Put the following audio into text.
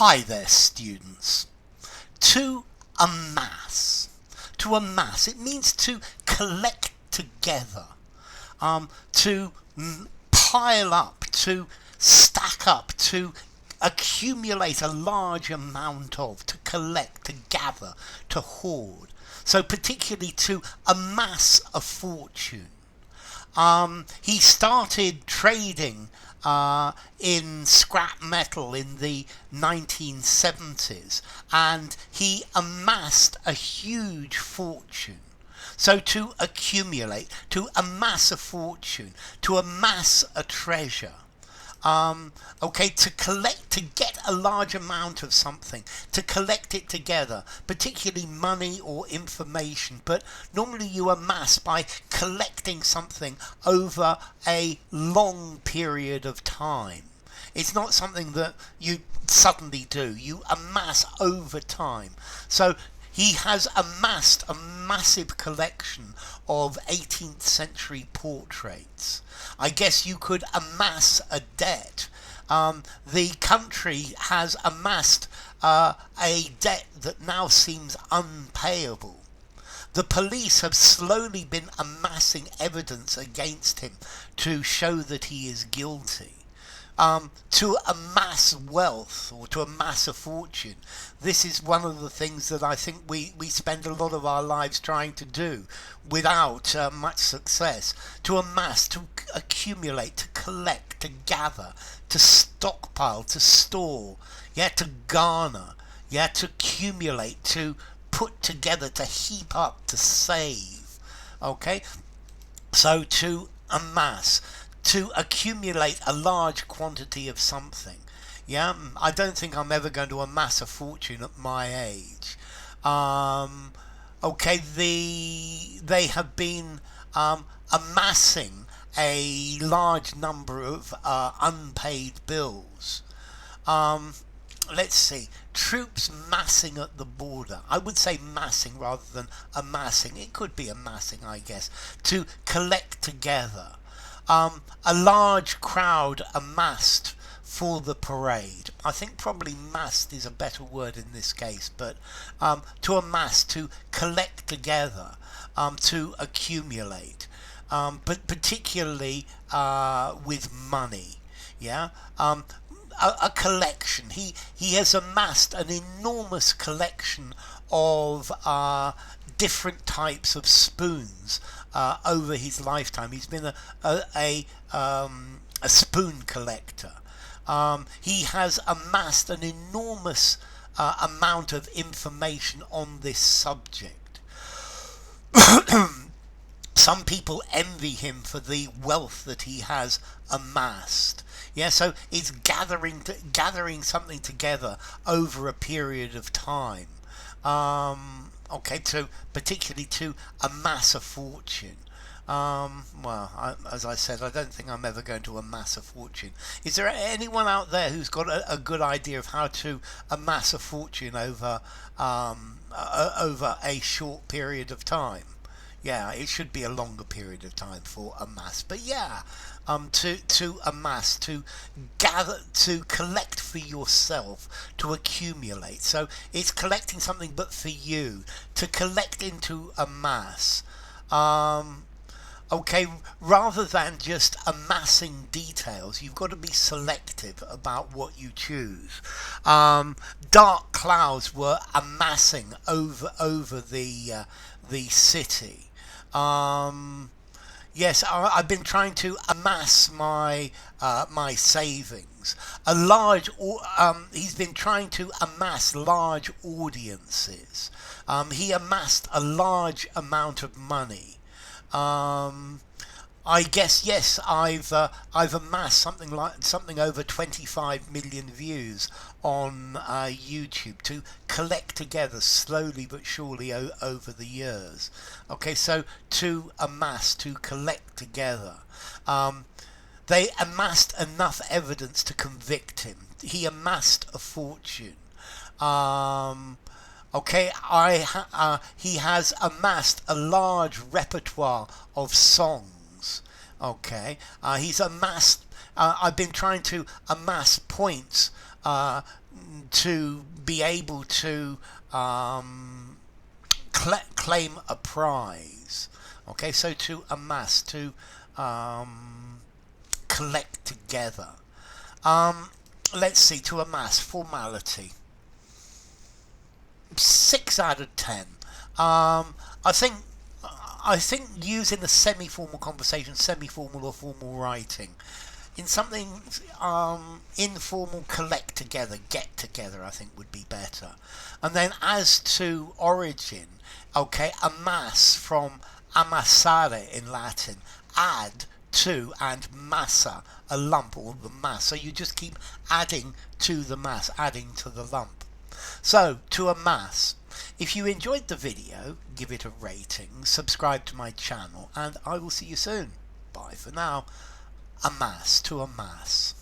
Hi there, students. To amass. To amass, it means to collect together, to pile up, to stack up, to accumulate a large amount of, to collect, to gather, to hoard. So particularly to amass a fortune. He started trading in scrap metal in the 1970s, and he amassed a huge fortune. So to accumulate, to amass a fortune, to amass a treasure. To collect, to get a large amount of something, to collect it together, particularly money or information, but normally you amass by collecting something over a long period of time. It's not something that you suddenly do, you amass over time. So he has amassed a massive collection of 18th century portraits. I guess you could amass a debt. The country has amassed a debt that now seems unpayable. The police have slowly been amassing evidence against him to show that he is guilty. To amass wealth or to amass a fortune. This is one of the things that I think we spend a lot of our lives trying to do without much success. To amass, to accumulate, to collect, to gather, to stockpile, to store, to garner, to accumulate, to put together, to heap up, to save. Okay? So to amass, to accumulate a large quantity of something. I don't think I'm ever going to amass a fortune at my age. They have been amassing a large number of unpaid bills. Let's see, troops massing at the border. I would say massing rather than amassing. It could be amassing, I guess. To collect together. A large crowd amassed for the parade. I think probably massed is a better word in this case, but to amass, to collect together, to accumulate, but particularly with money. A collection. He has amassed an enormous collection of different types of spoons over his lifetime. He's been a spoon collector. He has amassed an enormous amount of information on this subject. Some people envy him for the wealth that he has amassed. So it's gathering something together over a period of time. Particularly to amass a fortune. As I said, I don't think I'm ever going to amass a fortune. Is there anyone out there who's got a good idea of how to amass a fortune over a short period of time? It should be a longer period of time for amass. But to amass, to gather, to collect for yourself, to accumulate. So it's collecting something but for you, to collect into amass. Rather than just amassing details, you've got to be selective about what you choose. Dark clouds were amassing over the city. I've been trying to amass my savings. He's been trying to amass large audiences. He amassed a large amount of money. I guess I've amassed something over 25 million views on YouTube to collect together slowly but surely over the years. So to amass, to collect together. They amassed enough evidence to convict him. He amassed a fortune. He has amassed a large repertoire of songs. He's amassed. I've been trying to amass points to be able to claim a prize. Okay, so to amass, to collect together. Let's see, to amass, formality. 6 out of 10. I think using the semi-formal conversation, semi-formal or formal writing, in something informal, collect together, get together, I think would be better. And then as to origin, okay, amass from amassare in Latin, add to, and massa, a lump or the mass. So you just keep adding to the mass, adding to the lump. So to amass. If you enjoyed the video, give it a rating, subscribe to my channel, and I will see you soon. Bye for now. Amass, to amass.